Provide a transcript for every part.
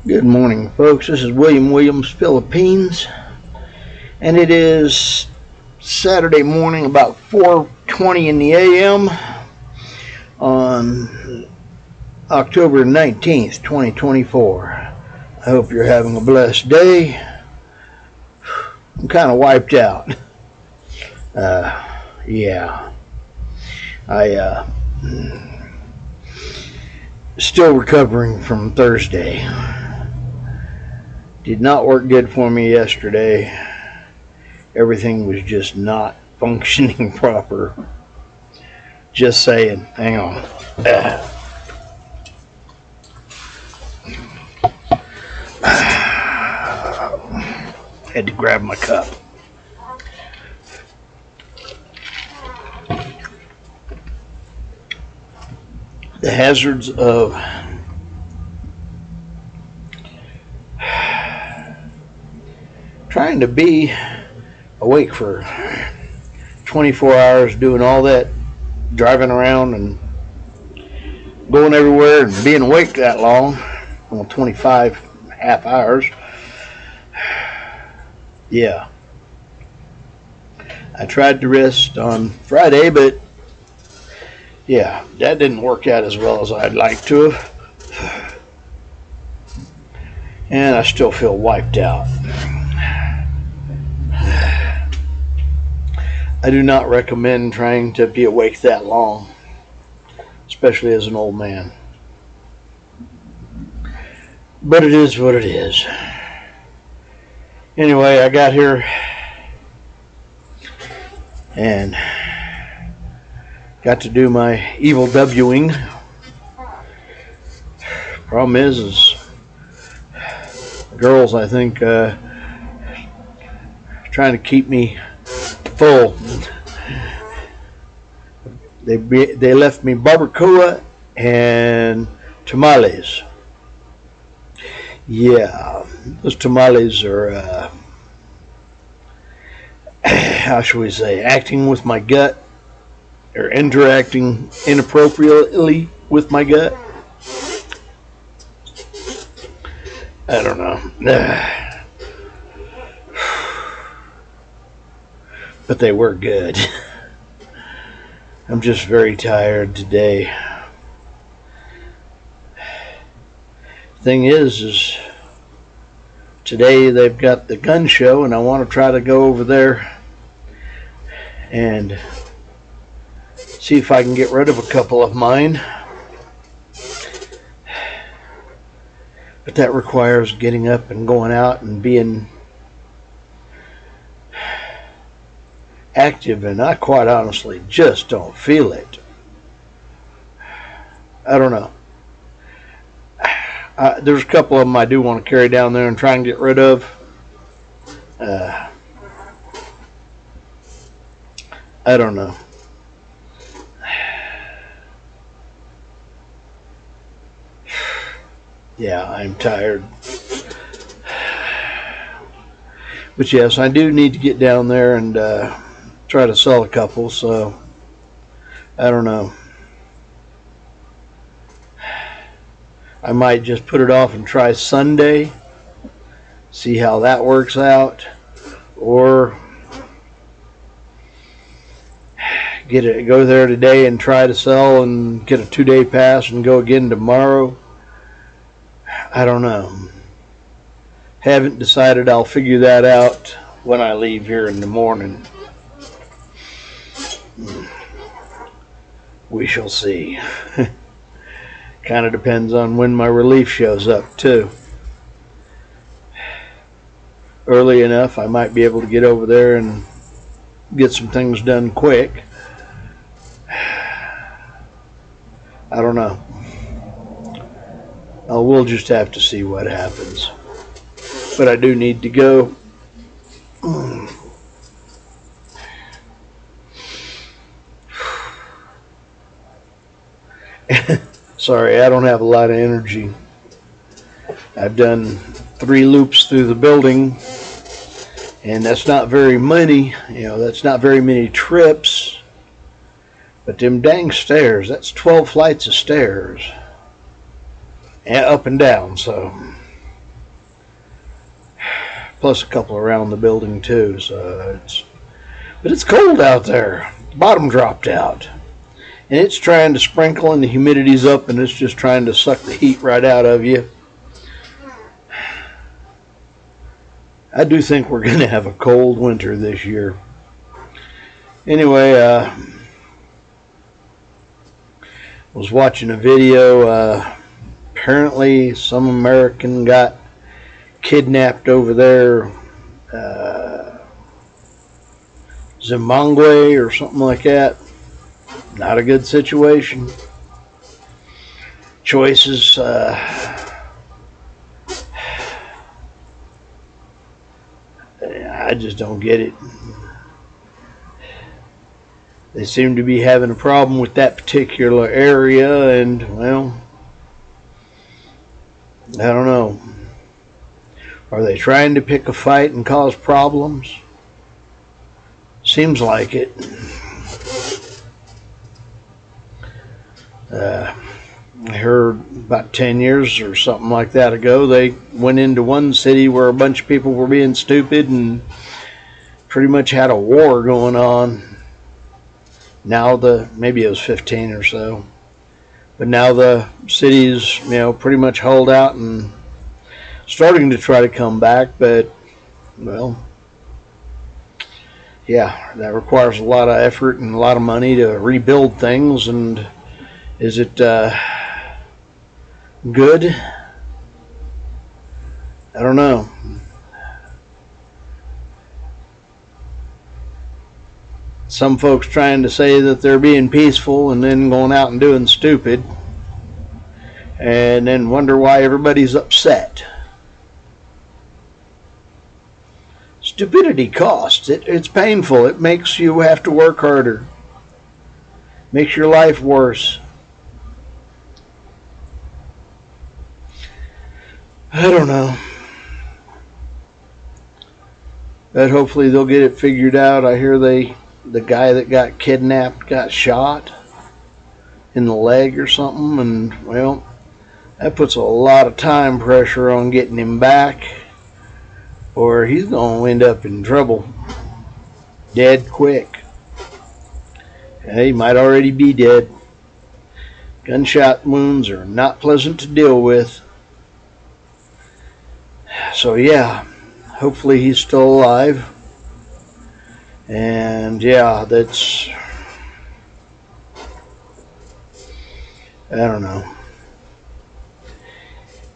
Good morning, folks. This is William Williams, Philippines, and it is Saturday morning, about 4:20 in the a.m. on October 19th, 2024. I hope you're having a blessed day. I'm kind of wiped out. Yeah. I still recovering from Thursday. Did not work good for me yesterday. Everything was just not functioning proper. Just saying. Hang on. Had to grab my cup. The hazards of trying to be awake for 24 hours, doing all that driving around and going everywhere and being awake that long, 25 half hours. Yeah. I tried to rest on Friday, but yeah, that didn't work out as well as I'd like to have. And I still feel wiped out. I do not recommend trying to be awake that long, especially as an old man. But it is what it is. Anyway, I got here and got to do my evil Wing. Problem is girls, I think, trying to keep me full. They left me barbacoa and tamales. Yeah, those tamales are, how should we say, acting with my gut, or interacting inappropriately with my gut. I don't know. But they were good. I'm just very tired today. Thing is today they've got the gun show, and I want to try to go over there and see if I can get rid of a couple of mine. But that requires getting up and going out and being active, and I quite honestly just don't feel it. I don't know. There's a couple of them I do want to carry down there and try and get rid of. I don't know. Yeah, I'm tired. But yes, I do need to get down there and try to sell a couple, so I don't know. I might just put it off and try Sunday, see how that works out, or go there today and try to sell and get a 2-day pass and go again tomorrow. I don't know. Haven't decided. I'll figure that out when I leave here in the morning. We shall see. Kind of depends on when my relief shows up, too. Early enough, I might be able to get over there and get some things done quick. I don't know. We'll just have to see what happens. But I do need to go. Sorry, I don't have a lot of energy. I've done 3 loops through the building, and that's not very many. That's not very many trips. But them dang stairs, that's 12 flights of stairs. And up and down, so plus a couple around the building too. So but it's cold out there. Bottom dropped out, and it's trying to sprinkle, and the humidity's up, and it's just trying to suck the heat right out of you. I do think we're going to have a cold winter this year. Anyway, was watching a video. Apparently, some American got kidnapped over there, Zimbabwe or something like that. Not a good situation. Choices. I just don't get it. They seem to be having a problem with that particular area, and, well, I don't know. Are they trying to pick a fight and cause problems? Seems like it. I heard about 10 years or something like that ago, they went into one city where a bunch of people were being stupid and pretty much had a war going on. Now maybe it was 15 or so, but now the city's, pretty much holed out and starting to try to come back, but, well, yeah, that requires a lot of effort and a lot of money to rebuild things. And is it good? I don't know. Some folks trying to say that they're being peaceful and then going out and doing stupid, and then wonder why everybody's upset. Stupidity costs. It's painful. It makes you have to work harder. Makes your life worse. I don't know. But hopefully they'll get it figured out. I hear the guy that got kidnapped got shot in the leg or something, and, well, that puts a lot of time pressure on getting him back, or he's going to end up in trouble. Dead quick. He might already be dead. Gunshot wounds are not pleasant to deal with. So, yeah, hopefully he's still alive. And, yeah, that's, I don't know.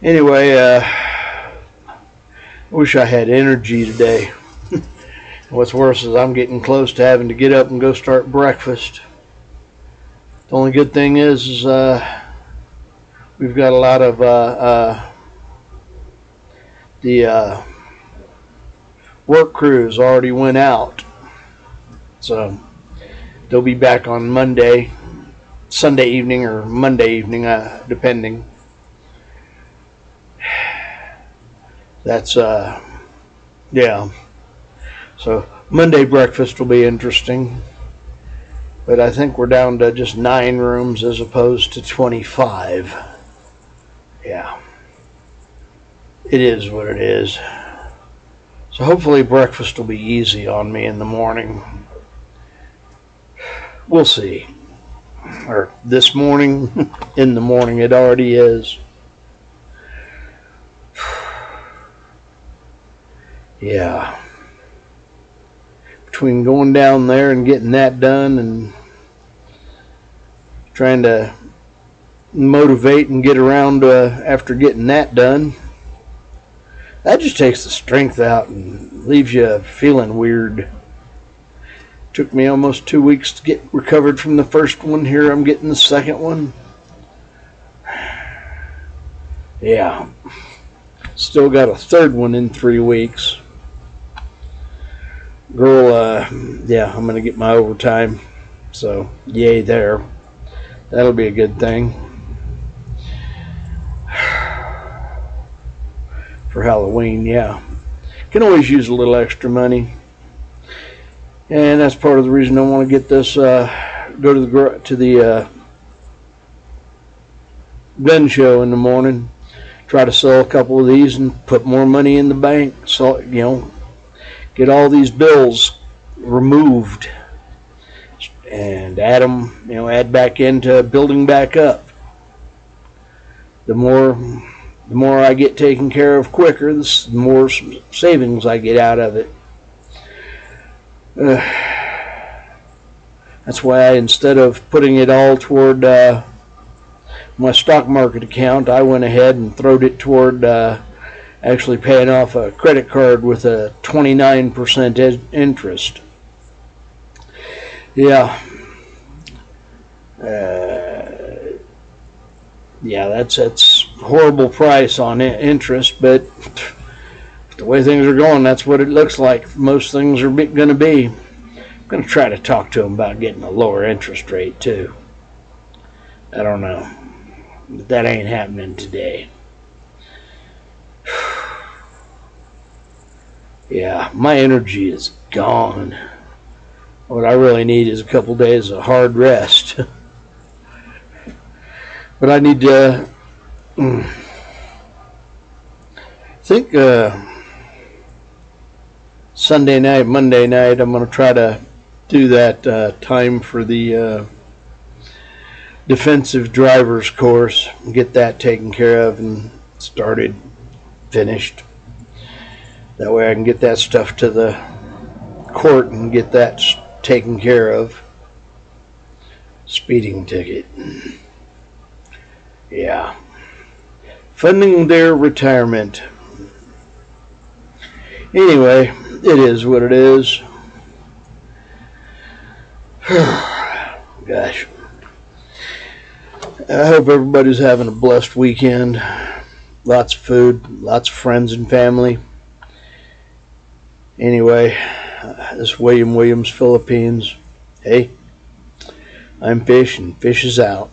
Anyway, I wish I had energy today. What's worse is I'm getting close to having to get up and go start breakfast. The only good thing is we've got a lot of the work crews already went out. So they'll be back on Monday, Sunday evening or Monday evening, depending. That's, yeah. So Monday breakfast will be interesting. But I think we're down to just 9 rooms as opposed to 25. Yeah. It is what it is. So hopefully breakfast will be easy on me in the morning. We'll see. Or this morning, in the morning, it already is. Yeah. Between going down there and getting that done and trying to motivate and get around after getting that done, that just takes the strength out and leaves you feeling weird. Took me almost 2 weeks to get recovered from the first one. Here I'm getting the second one. Yeah. Still got a third one in 3 weeks. Girl, yeah, I'm going to get my overtime. So, yay there. That'll be a good thing. For Halloween, yeah. Can always use a little extra money. And that's part of the reason I want to get this, go to the gun show in the morning. try to sell a couple of these and put more money in the bank. So, get all these bills removed and add back into building back up. The more I get taken care of quicker, the more savings I get out of it. That's why instead of putting it all toward my stock market account, I went ahead and throwed it toward actually paying off a credit card with a 29% interest. Yeah. That's horrible price on interest, but the way things are going, that's what it looks like most things are going to be. I'm going to try to talk to them about getting a lower interest rate too. I don't know, but that ain't happening today. Yeah, my energy is gone. What I really need is a couple days of hard rest. But I need to think Sunday night, Monday night, I'm going to try to do that time for the defensive driver's course and get that taken care of and started, finished. That way I can get that stuff to the court and get that taken care of. Speeding ticket. Yeah. Funding their retirement. Anyway, it is what it is. Gosh. I hope everybody's having a blessed weekend. Lots of food, lots of friends and family. Anyway, this is William Williams, Philippines. Hey, I'm Fish, and Fish is out.